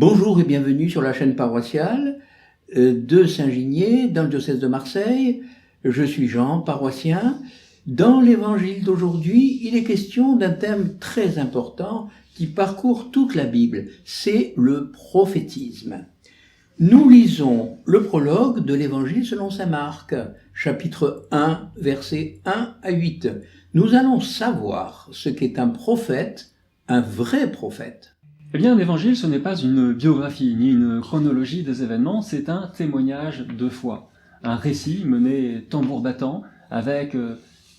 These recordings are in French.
Bonjour et bienvenue sur la chaîne paroissiale de Saint-Ginier, dans le diocèse de Marseille. Je suis Jean, paroissien. Dans l'évangile d'aujourd'hui, il est question d'un thème très important qui parcourt toute la Bible, c'est le prophétisme. Nous lisons le prologue de l'évangile selon saint Marc, chapitre 1, versets 1 à 8. Nous allons savoir ce qu'est un prophète, un vrai prophète. Eh bien, l'évangile, ce n'est pas une biographie, ni une chronologie des événements, c'est un témoignage de foi. Un récit mené tambour battant, avec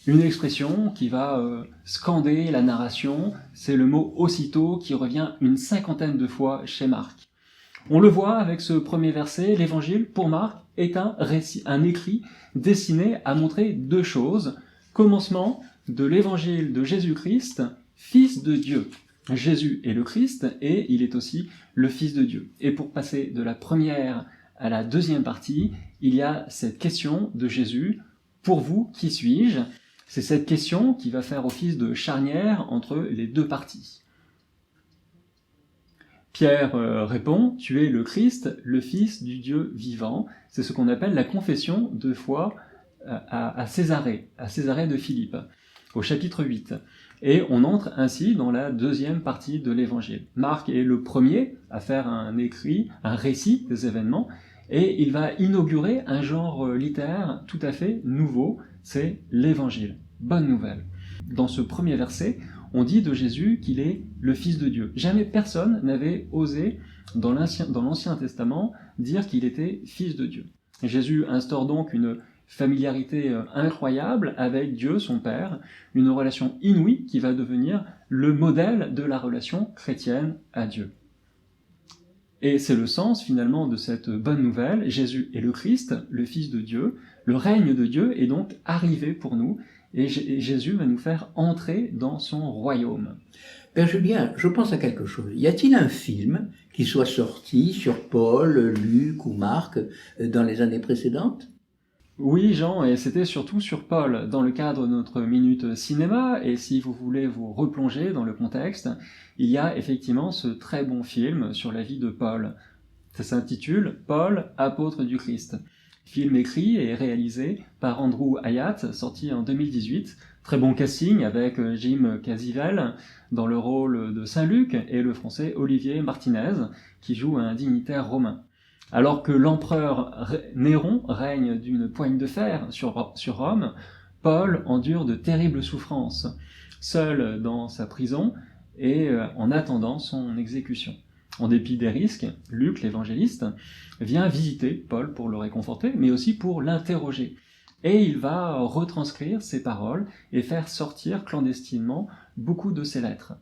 une expression qui va scander la narration, c'est le mot « aussitôt » qui revient une 50aine de fois chez Marc. On le voit avec ce premier verset, l'évangile, pour Marc, est un récit, un écrit destiné à montrer deux choses. Commencement de l'évangile de Jésus-Christ, Fils de Dieu. Jésus est le Christ et il est aussi le Fils de Dieu. Et pour passer de la première à la deuxième partie, il y a cette question de Jésus, « Pour vous, qui suis-je » C'est cette question qui va faire office de charnière entre les deux parties. Pierre répond « Tu es le Christ, le Fils du Dieu vivant ». C'est ce qu'on appelle la confession de foi à Césarée de Philippe, au chapitre 8. Et on entre ainsi dans la deuxième partie de l'évangile. Marc est le premier à faire un récit des événements, et il va inaugurer un genre littéraire tout à fait nouveau, c'est l'évangile. Bonne nouvelle. Dans ce premier verset, on dit de Jésus qu'il est le Fils de Dieu. Jamais personne n'avait osé, dans l'Ancien Testament, dire qu'il était Fils de Dieu. Jésus instaure donc une familiarité incroyable avec Dieu, son Père, une relation inouïe qui va devenir le modèle de la relation chrétienne à Dieu. Et c'est le sens finalement de cette bonne nouvelle, Jésus est le Christ, le Fils de Dieu, le règne de Dieu est donc arrivé pour nous, et Jésus va nous faire entrer dans son royaume. Père Julien, je pense à quelque chose. Y a-t-il un film qui soit sorti sur Paul, Luc ou Marc dans les années précédentes ? Oui, Jean, et c'était surtout sur Paul, dans le cadre de notre minute cinéma, et si vous voulez vous replonger dans le contexte, il y a effectivement ce très bon film sur la vie de Paul. Ça s'intitule « Paul, apôtre du Christ ». Film écrit et réalisé par Andrew Hayat, sorti en 2018. Très bon casting avec Jim Caviezel dans le rôle de Saint Luc et le français Olivier Martinez, qui joue un dignitaire romain. Alors que l'empereur Néron règne d'une poigne de fer sur Rome, Paul endure de terribles souffrances, seul dans sa prison et en attendant son exécution. En dépit des risques, Luc, l'évangéliste, vient visiter Paul pour le réconforter, mais aussi pour l'interroger. Et il va retranscrire ses paroles et faire sortir clandestinement beaucoup de ses lettres.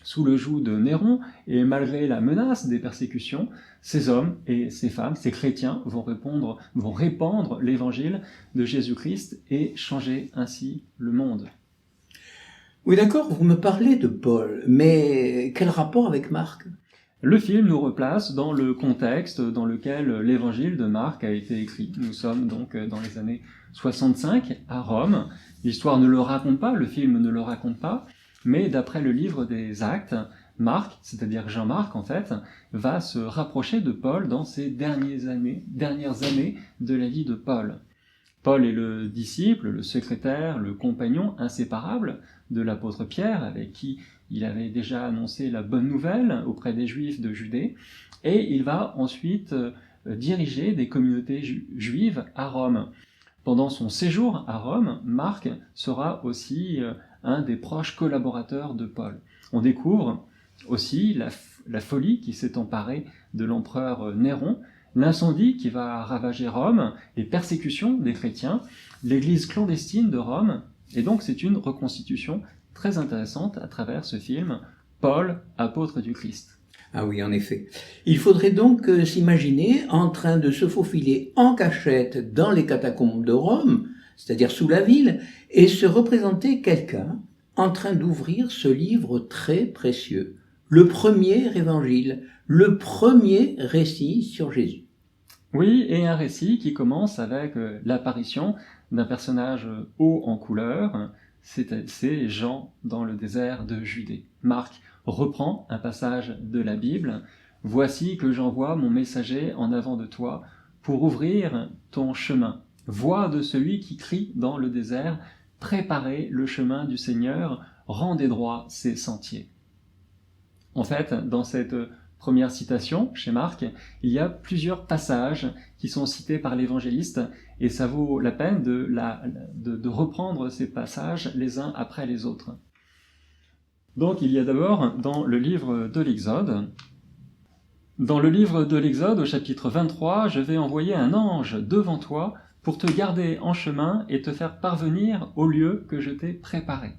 Sous le joug de Néron, et malgré la menace des persécutions, ces hommes et ces femmes, ces chrétiens, vont répandre l'évangile de Jésus-Christ et changer ainsi le monde. Oui, d'accord, vous me parlez de Paul, mais quel rapport avec Marc ? Le film nous replace dans le contexte dans lequel l'évangile de Marc a été écrit. Nous sommes donc dans les années 65 à Rome. L'histoire ne le raconte pas, le film ne le raconte pas, mais d'après le livre des Actes, Marc, c'est-à-dire Jean-Marc en fait, va se rapprocher de Paul dans ces dernières années de la vie de Paul. Paul est le disciple, le secrétaire, le compagnon inséparable de l'apôtre Pierre, avec qui il avait déjà annoncé la bonne nouvelle auprès des Juifs de Judée, et il va ensuite diriger des communautés juives à Rome. Pendant son séjour à Rome, Marc sera aussi un des proches collaborateurs de Paul. On découvre aussi la folie qui s'est emparée de l'empereur Néron, l'incendie qui va ravager Rome, les persécutions des chrétiens, l'église clandestine de Rome, et donc c'est une reconstitution très intéressante à travers ce film, Paul, apôtre du Christ. Ah oui, en effet. Il faudrait donc s'imaginer en train de se faufiler en cachette dans les catacombes de Rome, c'est-à-dire sous la ville, et se représenter quelqu'un en train d'ouvrir ce livre très précieux, le premier évangile, le premier récit sur Jésus. Oui, et un récit qui commence avec l'apparition d'un personnage haut en couleur, c'est Jean dans le désert de Judée. Marc reprend un passage de la Bible, Voici que j'envoie mon messager en avant de toi pour ouvrir ton chemin. Voix de celui qui crie dans le désert, préparez le chemin du Seigneur, rendez droit ses sentiers. En fait, dans cette première citation, chez Marc, il y a plusieurs passages qui sont cités par l'évangéliste, et ça vaut la peine de reprendre ces passages les uns après les autres. Donc il y a d'abord dans le livre de l'Exode, au chapitre 23, « Je vais envoyer un ange devant toi pour te garder en chemin et te faire parvenir au lieu que je t'ai préparé. »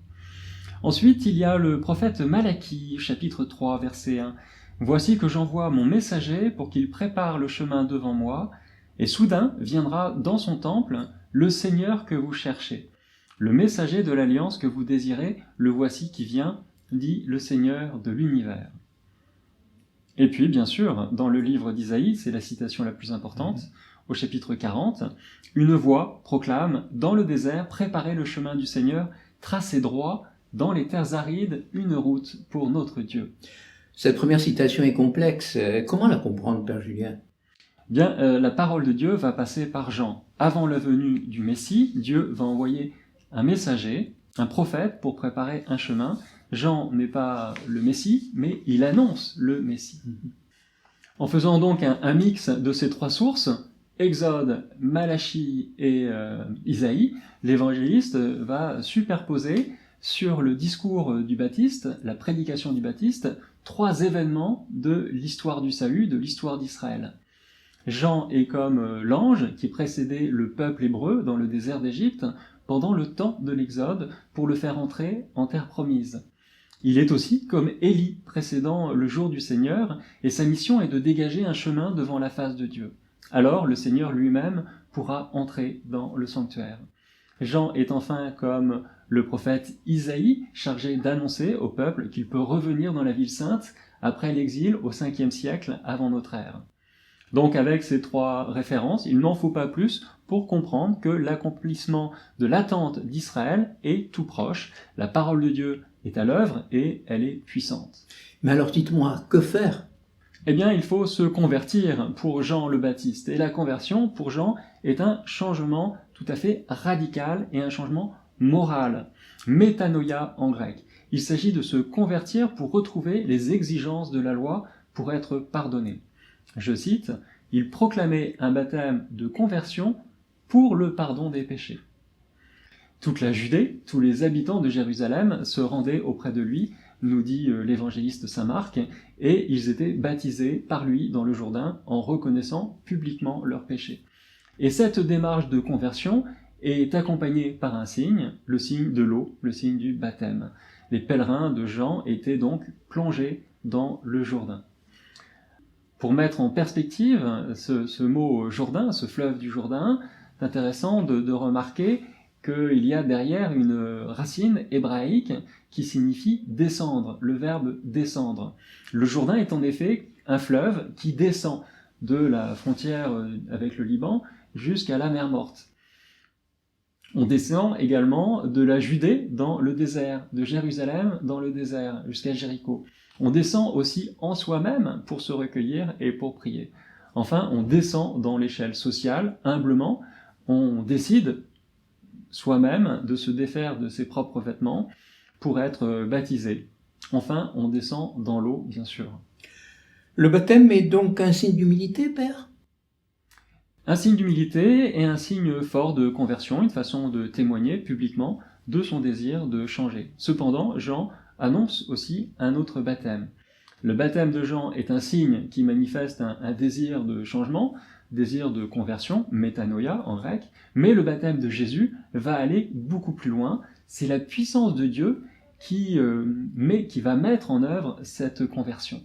Ensuite, il y a le prophète Malachie, chapitre 3, verset 1. « Voici que j'envoie mon messager pour qu'il prépare le chemin devant moi, et soudain viendra dans son temple le Seigneur que vous cherchez. Le messager de l'alliance que vous désirez, le voici qui vient, dit le Seigneur de l'univers. » Et puis, bien sûr, dans le livre d'Isaïe, c'est la citation la plus importante, au chapitre 40, « Une voix proclame, dans le désert, préparez le chemin du Seigneur, tracez droit, dans les terres arides, une route pour notre Dieu. » Cette première citation est complexe. Comment la comprendre, Père Julien ? Bien, la parole de Dieu va passer par Jean. Avant la venue du Messie, Dieu va envoyer un messager, un prophète, pour préparer un chemin. Jean n'est pas le Messie, mais il annonce le Messie. En faisant donc un mix de ces trois sources, Exode, Malachie et Isaïe, l'évangéliste va superposer sur le discours du Baptiste, la prédication du Baptiste, trois événements de l'histoire du salut, de l'histoire d'Israël. Jean est comme l'ange qui précédait le peuple hébreu dans le désert d'Égypte pendant le temps de l'Exode pour le faire entrer en terre promise. Il est aussi comme Élie précédant le jour du Seigneur, et sa mission est de dégager un chemin devant la face de Dieu. Alors le Seigneur lui-même pourra entrer dans le sanctuaire. Jean est enfin comme le prophète Isaïe, chargé d'annoncer au peuple qu'il peut revenir dans la ville sainte après l'exil au 5e siècle avant notre ère. Donc avec ces trois références, il n'en faut pas plus pour comprendre que l'accomplissement de l'attente d'Israël est tout proche. La parole de Dieu est à l'œuvre et elle est puissante. Mais alors dites-moi, que faire ? Eh bien, il faut se convertir pour Jean le Baptiste. Et la conversion, pour Jean, est un changement tout à fait radical et un changement moral. Métanoïa en grec. Il s'agit de se convertir pour retrouver les exigences de la loi pour être pardonné. Je cite, « Il proclamait un baptême de conversion pour le pardon des péchés. » Toute la Judée, tous les habitants de Jérusalem se rendaient auprès de lui, nous dit l'évangéliste saint Marc, et ils étaient baptisés par lui dans le Jourdain en reconnaissant publiquement leurs péchés. Et cette démarche de conversion est accompagnée par un signe, le signe de l'eau, le signe du baptême. Les pèlerins de Jean étaient donc plongés dans le Jourdain. Pour mettre en perspective ce mot Jourdain, ce fleuve du Jourdain, c'est intéressant de remarquer qu'il y a derrière une racine hébraïque qui signifie descendre, le verbe descendre. Le Jourdain est en effet un fleuve qui descend de la frontière avec le Liban jusqu'à la mer Morte. On descend également de la Judée dans le désert, de Jérusalem dans le désert jusqu'à Jéricho. On descend aussi en soi-même pour se recueillir et pour prier. Enfin, on descend dans l'échelle sociale, humblement. On décide soi-même de se défaire de ses propres vêtements pour être baptisé. Enfin, on descend dans l'eau, bien sûr. Le baptême est donc un signe d'humilité, Père ? Un signe d'humilité et un signe fort de conversion, une façon de témoigner publiquement de son désir de changer. Cependant, Jean annonce aussi un autre baptême. Le baptême de Jean est un signe qui manifeste un désir de changement, désir de conversion, métanoïa en grec, mais le baptême de Jésus va aller beaucoup plus loin. C'est la puissance de Dieu qui va mettre en œuvre cette conversion.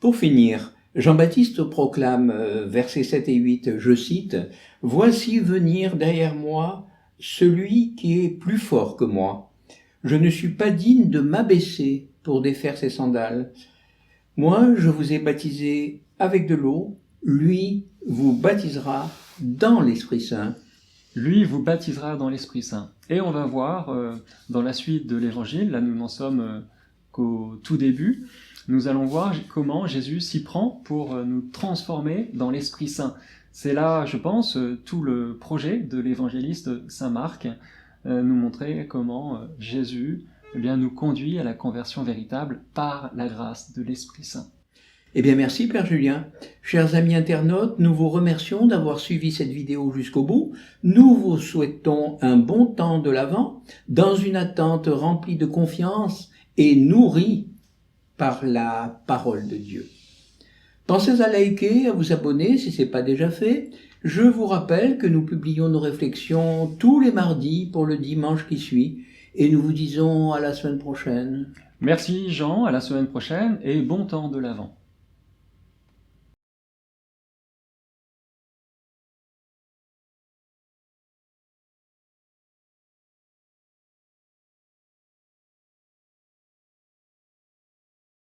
Pour finir, Jean-Baptiste proclame, versets 7 et 8, je cite, « Voici venir derrière moi celui qui est plus fort que moi. Je ne suis pas digne de m'abaisser pour défaire ses sandales. Moi, je vous ai baptisé avec de l'eau, lui vous baptisera dans l'Esprit Saint. » Lui vous baptisera dans l'Esprit Saint. Et on va voir dans la suite de l'Évangile, là nous n'en sommes qu'au tout début, nous allons voir comment Jésus s'y prend pour nous transformer dans l'Esprit Saint. C'est là, je pense, tout le projet de l'évangéliste Saint Marc, nous montrer comment Jésus nous conduit à la conversion véritable par la grâce de l'Esprit Saint. Eh bien, merci Père Julien. Chers amis internautes, nous vous remercions d'avoir suivi cette vidéo jusqu'au bout. Nous vous souhaitons un bon temps de l'Avent, dans une attente remplie de confiance et nourrie par la parole de Dieu. Pensez à liker, à vous abonner si ce n'est pas déjà fait. Je vous rappelle que nous publions nos réflexions tous les mardis pour le dimanche qui suit. Et nous vous disons à la semaine prochaine. Merci Jean, à la semaine prochaine et bon temps de l'Avent.